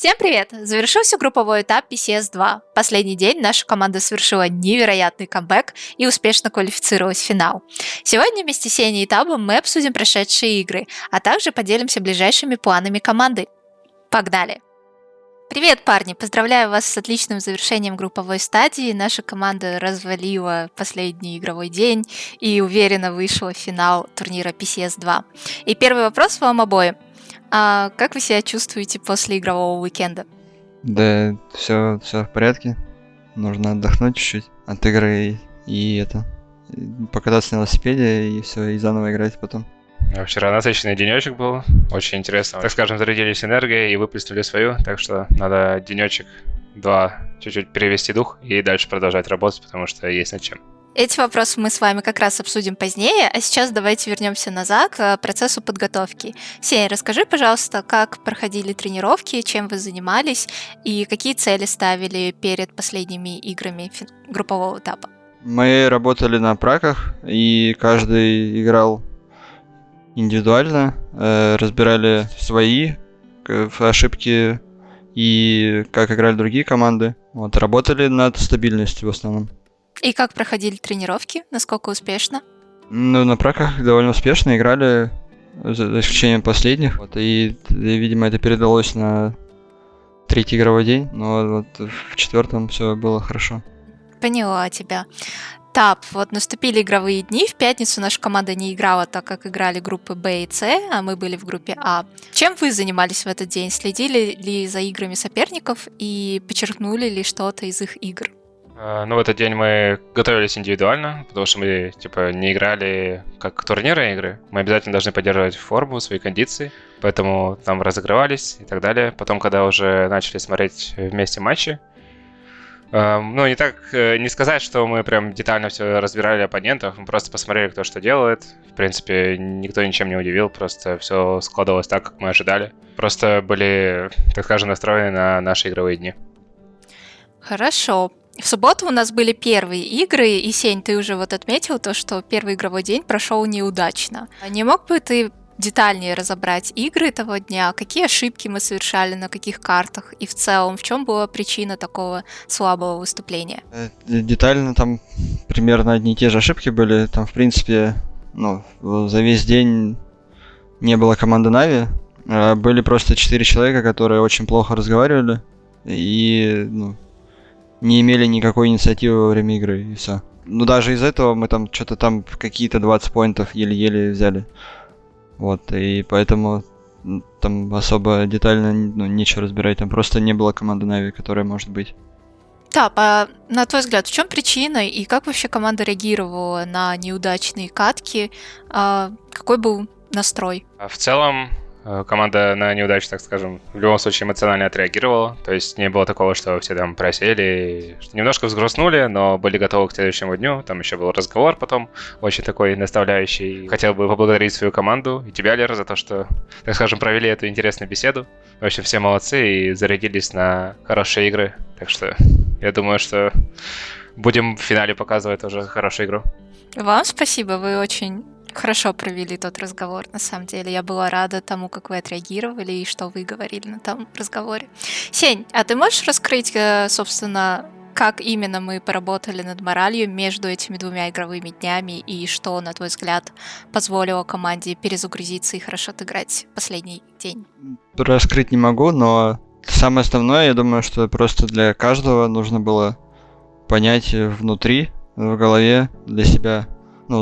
Всем привет! Завершился групповой этап PCS-2. Последний день наша команда совершила невероятный камбэк и успешно квалифицировалась в финал. Сегодня вместе с Сеней и Табом мы обсудим прошедшие игры, а также поделимся ближайшими планами команды. Погнали! Привет, парни! Поздравляю вас с отличным завершением групповой стадии. Наша команда развалила последний игровой день и уверенно вышла в финал турнира PCS-2. И первый вопрос вам обоим. А как вы себя чувствуете после игрового уикенда? Да, все в порядке. Нужно отдохнуть чуть-чуть от игры и покататься на велосипеде и все, и заново играть потом. Вчера насыщенный денечек был, очень интересно. Так скажем, зарядились энергией и выплеснули свою, так что надо денечек-два чуть-чуть перевести дух и дальше продолжать работать, потому что есть над чем. Эти вопросы мы с вами как раз обсудим позднее, а сейчас давайте вернемся назад к процессу подготовки. Сень, расскажи, пожалуйста, как проходили тренировки, чем вы занимались и какие цели ставили перед последними играми группового этапа? Мы работали на праках, и каждый играл индивидуально, разбирали свои ошибки и как играли другие команды. Работали над стабильностью в основном. И как проходили тренировки? Насколько успешно? На праках довольно успешно играли, за исключением последних. И, видимо, это передалось на третий игровой день, но в четвертом все было хорошо. Поняла тебя. Таб, наступили игровые дни. В пятницу наша команда не играла, так как играли группы Б и С, а мы были в группе А. Чем вы занимались в этот день? Следили ли за играми соперников и подчеркнули ли что-то из их игр? В этот день мы готовились индивидуально, потому что мы не играли как турнирные игры. Мы обязательно должны поддерживать форму, свои кондиции, поэтому там разыгрывались и так далее. Потом, когда уже начали смотреть вместе матчи, не сказать, что мы прям детально все разбирали оппонентов, мы просто посмотрели, кто что делает. В принципе, никто ничем не удивил, просто все складывалось так, как мы ожидали. Просто были, так скажем, настроены на наши игровые дни. Хорошо. В субботу у нас были первые игры, и, Сень, ты уже отметил то, что первый игровой день прошел неудачно. Не мог бы ты детальнее разобрать игры того дня, какие ошибки мы совершали на каких картах, и в целом, в чем была причина такого слабого выступления? Детально там примерно одни и те же ошибки были. Там, в принципе, за весь день не было команды Нави. Были просто 4 человека, которые очень плохо разговаривали и не имели никакой инициативы во время игры, и все. Даже из этого мы там какие-то 20 поинтов еле-еле взяли. И поэтому там особо детально нечего разбирать. Там просто не было команды Нави, которая может быть. Так, а на твой взгляд, в чем причина и как вообще команда реагировала на неудачные катки? Какой был настрой? В целом, команда на неудачу, так скажем, в любом случае эмоционально отреагировала. То есть не было такого, что все там просели, немножко взгрустнули, но были готовы к следующему дню. Там еще был разговор потом, очень такой наставляющий. Хотел бы поблагодарить свою команду и тебя, Лера, за то, что, так скажем, провели эту интересную беседу. В общем, все молодцы и зарядились на хорошие игры. Так что я думаю, что будем в финале показывать тоже хорошую игру. Вам спасибо, вы очень хорошо провели тот разговор, на самом деле. Я была рада тому, как вы отреагировали и что вы говорили на том разговоре. Сень, а ты можешь раскрыть, собственно, как именно мы поработали над моралью между этими двумя игровыми днями и что, на твой взгляд, позволило команде перезагрузиться и хорошо отыграть последний день? Раскрыть не могу, но самое основное, я думаю, что просто для каждого нужно было понять внутри, в голове для себя,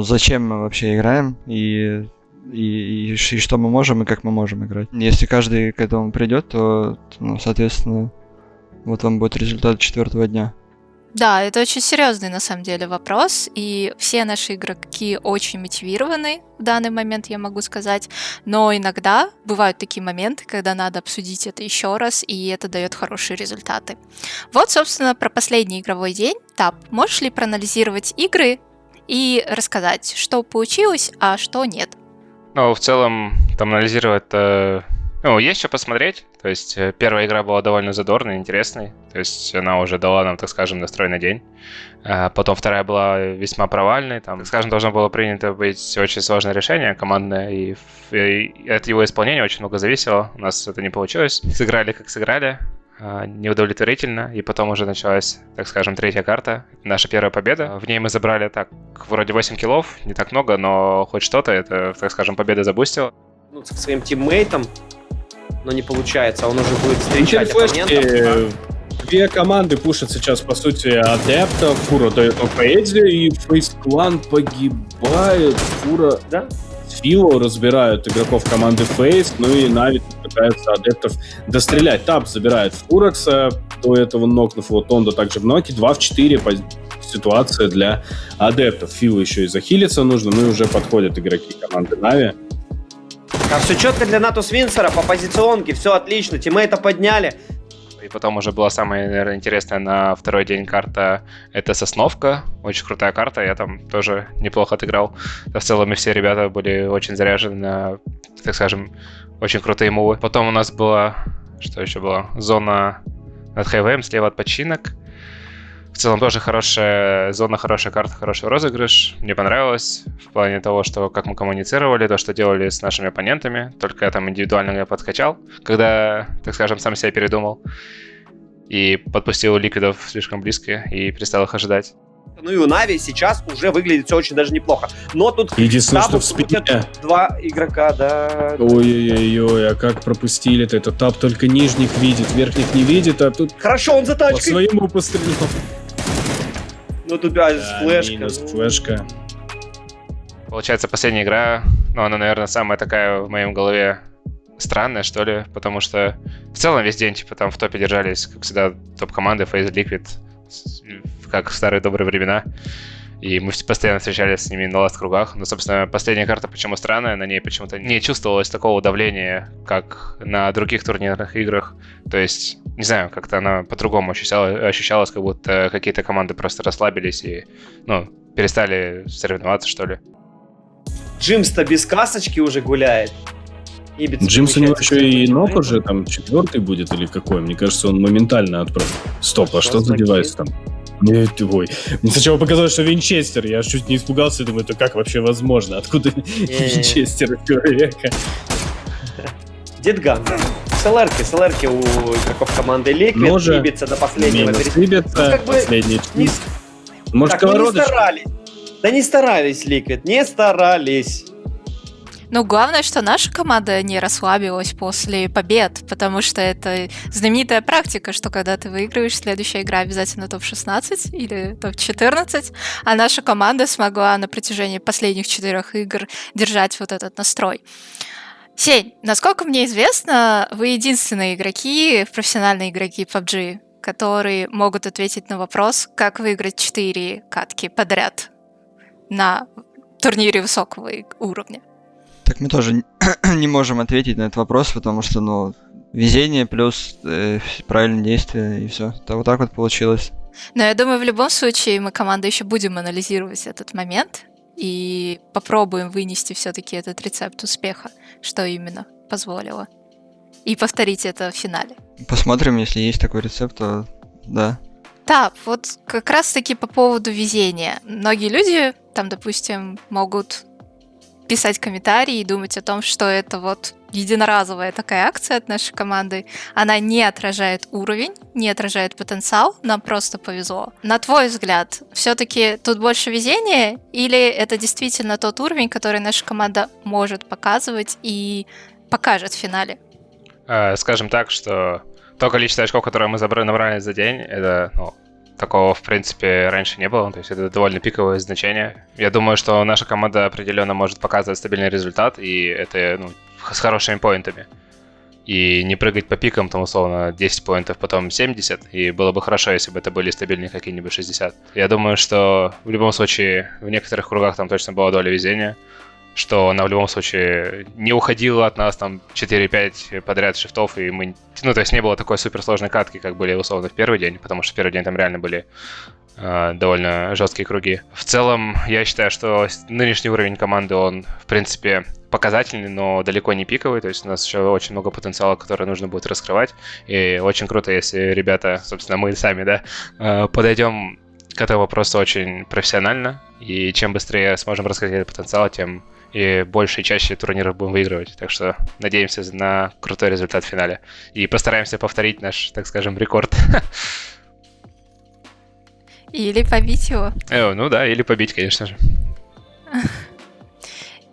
зачем мы вообще играем и что мы можем и как мы можем играть. Если каждый к этому придет, то, соответственно, вам будет результат четвертого дня. Да, это очень серьезный на самом деле вопрос, и все наши игроки очень мотивированы в данный момент, я могу сказать, но иногда бывают такие моменты, когда надо обсудить это еще раз, и это дает хорошие результаты. Собственно, про последний игровой день. Таб, можешь ли проанализировать игры и рассказать, что получилось, а что нет? В целом, там анализировать Ну, есть что посмотреть. То есть первая игра была довольно задорной, интересной. То есть она уже дала нам, так скажем, настрой на день. Потом вторая была весьма провальной. Там, так скажем, должно было принято быть очень сложное решение командное. И от его исполнения очень много зависело. У нас это не получилось. Сыграли, как сыграли. Неудовлетворительно. И потом уже началась, так скажем, третья карта. Наша первая победа. В ней мы забрали так, вроде 8 киллов. Не так много, но хоть что-то. Это, так скажем, победа забустила. Ну, к своим тиммейтам, но не получается. Он уже будет встречать оппонентов. Две команды пушат сейчас, по сути, адептов. Фура дает Фейзи, и Фейс Клан погибает. Фура с Фило разбирают игроков команды Фейс, ну и Нави пытаются адептов дострелять. Таб забирает Фуракса, до этого нокнув его Тондо также в ноке. 2 в 4 ситуация для адептов. Фило еще и захилиться нужно, ну и уже подходят игроки команды Нави. Все четко для Натус Винсера по позиционке, все отлично, тиммейта подняли. И потом уже была самая, наверное, интересная на второй день карта. Это Сосновка. Очень крутая карта. Я там тоже неплохо отыграл. В целом и все ребята были очень заряжены на, так скажем, очень крутые мувы. Потом у нас была, что еще было? Зона над хайвеем, слева от починок. В целом тоже хорошая зона, хорошая карта, хороший розыгрыш. Мне понравилось в плане того, что как мы коммуницировали, то, что делали с нашими оппонентами. Только я там индивидуально подкачал, когда, так скажем, сам себя передумал. И подпустил ликвидов слишком близко и перестал их ожидать. Ну и у Нави сейчас уже выглядит все очень даже неплохо. Но тут единственное, что Табу в спине. Два игрока, да. Ой-ой-ой, а как пропустили-то? Это Таб только нижних видит, верхних не видит, а тут Хорошо, он за по тачкой. своему пострелял. Ну тут флешка. Минус флешка. Получается, последняя игра, ну, она, наверное, самая такая в моем голове странная, что ли, потому что в целом весь день, типа, там в топе держались, как всегда, топ-команды FaZe Liquid, как в старые добрые времена. И мы постоянно встречались с ними на ласт-кругах. Но, собственно, последняя карта почему странная, на ней почему-то не чувствовалось такого давления, как на других турнирных играх. То есть, не знаю, как-то она по-другому ощущалась, как будто какие-то команды просто расслабились и, ну, перестали соревноваться, что ли. Джимс-то без касочки уже гуляет. Джимс у него еще и ног уже там 4-й будет или какой? Мне кажется, он моментально отправил. Стоп, а что за девайс там? Нет, ой. Мне сначала показалось, что Винчестер. Я чуть не испугался, думаю, это как вообще возможно? Откуда Винчестер у человека? Дедган. СЛРки у игроков команды Liquid либится до последнего. Либится, последний. Может, сковородочка? Да не старались Liquid, не старались. Ну, главное, что наша команда не расслабилась после побед, потому что это знаменитая практика, что когда ты выигрываешь, следующая игра обязательно топ-16 или топ-14, а наша команда смогла на протяжении последних 4 игр держать вот этот настрой. Сень, насколько мне известно, вы единственные игроки, профессиональные игроки PUBG, которые могут ответить на вопрос, как выиграть 4 катки подряд на турнире высокого уровня. Так мы тоже не можем ответить на этот вопрос, потому что, ну, везение плюс правильные действия, и все. Это вот так вот получилось. Но я думаю, в любом случае мы, команда, еще будем анализировать этот момент и попробуем вынести все-таки этот рецепт успеха, что именно позволило. И повторить это в финале. Посмотрим, если есть такой рецепт, то да. Да, вот как раз-таки по поводу везения. Многие люди, там, допустим, могут писать комментарии и думать о том, что это вот единоразовая такая акция от нашей команды. Она не отражает уровень, не отражает потенциал, нам просто повезло. На твой взгляд, все-таки тут больше везения или это действительно тот уровень, который наша команда может показывать и покажет в финале? Скажем так, что то количество очков, которое мы набрали за день, это, ну, такого, в принципе, раньше не было, то есть это довольно пиковое значение. Я думаю, что наша команда определенно может показывать стабильный результат, и это, ну, с хорошими поинтами. И не прыгать по пикам, там, условно, 10 поинтов, потом 70, и было бы хорошо, если бы это были стабильные какие-нибудь 60. Я думаю, что в любом случае в некоторых кругах там точно была доля везения, что она в любом случае не уходила от нас там 4-5 подряд шифтов, и мы... Ну, то есть не было такой суперсложной катки, как были условно в первый день, потому что в первый день там реально были довольно жесткие круги. В целом, я считаю, что нынешний уровень команды, он, в принципе, показательный, но далеко не пиковый, то есть у нас еще очень много потенциала, который нужно будет раскрывать, и очень круто, если ребята, собственно, мы сами, да, подойдем к этому вопросу очень профессионально, и чем быстрее сможем раскрыть этот потенциал, тем и больше и чаще турниров будем выигрывать. Так что надеемся на крутой результат в финале. И постараемся повторить наш, так скажем, рекорд. Или побить его. Ну да, или побить, конечно же.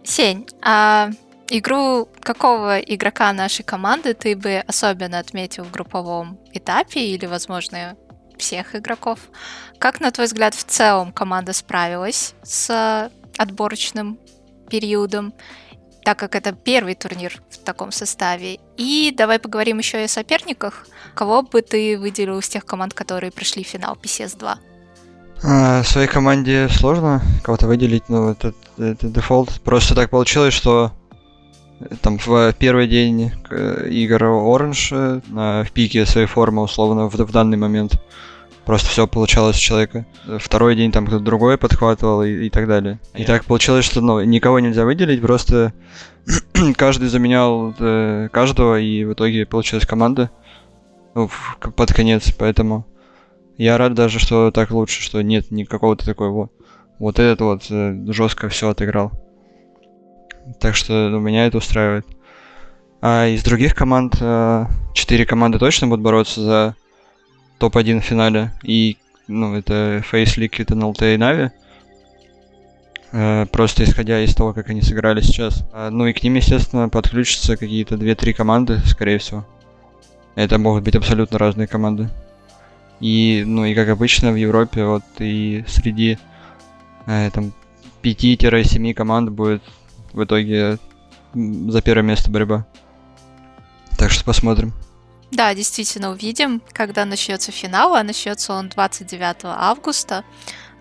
Сень, а игру какого игрока нашей команды ты бы особенно отметил в групповом этапе или, возможно, всех игроков? Как, на твой взгляд, в целом команда справилась с отборочным периодом, так как это первый турнир в таком составе? И давай поговорим еще и о соперниках. Кого бы ты выделил из тех команд, которые прошли в финал PCS 2? В своей команде сложно кого-то выделить, но это дефолт. Просто так получилось, что там в первый день игр Orange в пике своей формы, условно, в данный момент просто все получалось у человека. Второй день там кто-то другой подхватывал и так далее. И так получилось, что никого нельзя выделить, просто каждый заменял каждого, и в итоге получилась команда под конец, поэтому я рад даже, что так лучше, что нет никакого-то такого вот этот вот жестко все отыграл. Так что меня это устраивает. А из других команд 4 команды точно будут бороться за топ-1 в финале. И, это FaZe, Liquid, NLT и Na'Vi. Просто исходя из того, как они сыграли сейчас. И к ним, естественно, подключатся какие-то 2-3 команды, скорее всего. Это могут быть абсолютно разные команды. И, и как обычно в Европе, вот и среди 5-7 команд будет в итоге за первое место борьба. Так что посмотрим. Да, действительно, увидим, когда начнется финал, а начнется он 29 августа.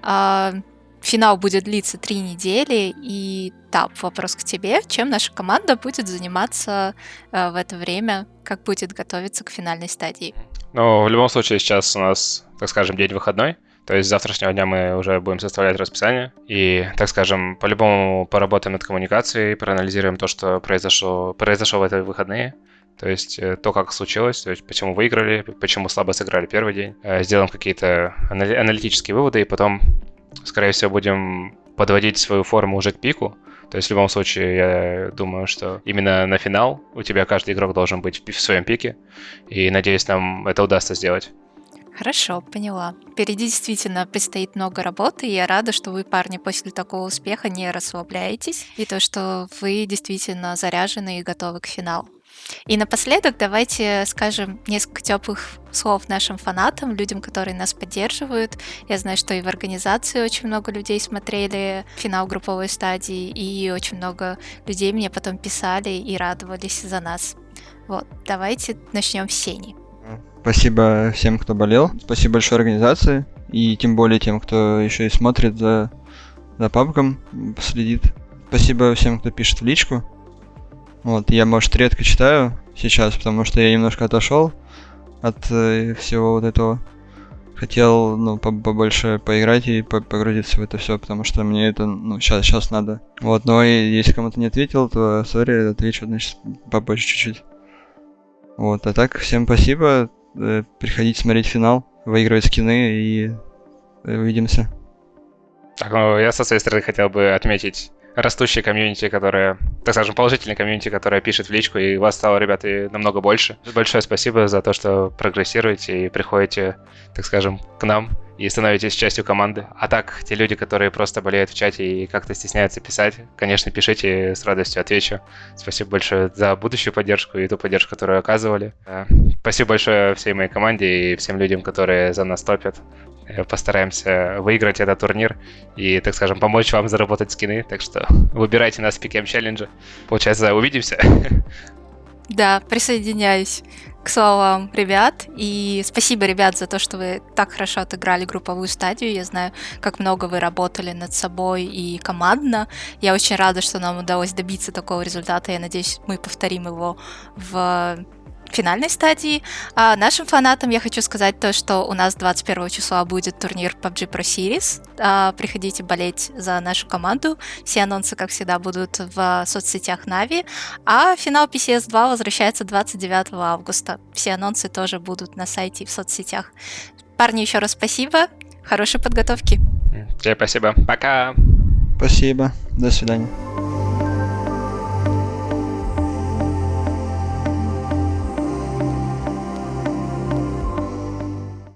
Финал будет длиться 3 недели, и да, вопрос к тебе. Чем наша команда будет заниматься в это время, как будет готовиться к финальной стадии? В любом случае сейчас у нас, так скажем, день выходной. То есть с завтрашнего дня мы уже будем составлять расписание. И, так скажем, по-любому поработаем над коммуникацией, проанализируем то, что произошло в эти выходные. То есть то, как случилось, то есть почему выиграли, почему слабо сыграли первый день. Сделаем какие-то аналитические выводы, и потом, скорее всего, будем подводить свою форму уже к пику. То есть в любом случае, я думаю, что именно на финал у тебя каждый игрок должен быть в своем пике. И надеюсь, нам это удастся сделать. Хорошо, поняла. Впереди действительно предстоит много работы, и я рада, что вы, парни, после такого успеха не расслабляетесь, и то, что вы действительно заряжены и готовы к финалу. И напоследок давайте скажем несколько теплых слов нашим фанатам, людям, которые нас поддерживают. Я знаю, что и в организации очень много людей смотрели финал групповой стадии, и очень много людей мне потом писали и радовались за нас. Вот, давайте начнем с Сени. Спасибо всем, кто болел. Спасибо большой организации. И тем более тем, кто еще и смотрит за пабгом, следит. Спасибо всем, кто пишет в личку. Вот, я, может, редко читаю сейчас, потому что я немножко отошел от всего вот этого. Хотел, побольше поиграть и погрузиться в это все, потому что мне это, сейчас надо. Вот, но и если кому-то не ответил, то, сори, отвечу, значит, попозже чуть-чуть. Вот, а так, всем спасибо. Приходите смотреть финал, выигрывать скины и увидимся. Так, я со своей стороны хотел бы отметить растущее комьюнити, которое, так скажем, положительное комьюнити, которое пишет в личку, и вас стало, ребята, намного больше. Большое спасибо за то, что прогрессируете и приходите, так скажем, к нам и становитесь частью команды. А так, те люди, которые просто болеют в чате и как-то стесняются писать, конечно, пишите, с радостью отвечу. Спасибо большое за будущую поддержку и ту поддержку, которую оказывали. Спасибо большое всей моей команде и всем людям, которые за нас топят. Постараемся выиграть этот турнир и, так скажем, помочь вам заработать скины. Так что выбирайте нас в Пикем Челлендже. Получается, увидимся. Да, присоединяюсь к словам ребят. И спасибо, ребят, за то, что вы так хорошо отыграли групповую стадию. Я знаю, как много вы работали над собой и командно. Я очень рада, что нам удалось добиться такого результата. Я надеюсь, мы повторим его в финальной стадии. А нашим фанатам я хочу сказать то, что у нас 21 числа будет турнир PUBG Pro Series. Приходите болеть за нашу команду. Все анонсы, как всегда, будут в соцсетях Na'Vi. А финал PCS 2 возвращается 29 августа. Все анонсы тоже будут на сайте и в соцсетях. Парни, еще раз спасибо. Хорошей подготовки. Тебе спасибо. Пока. Спасибо. До свидания.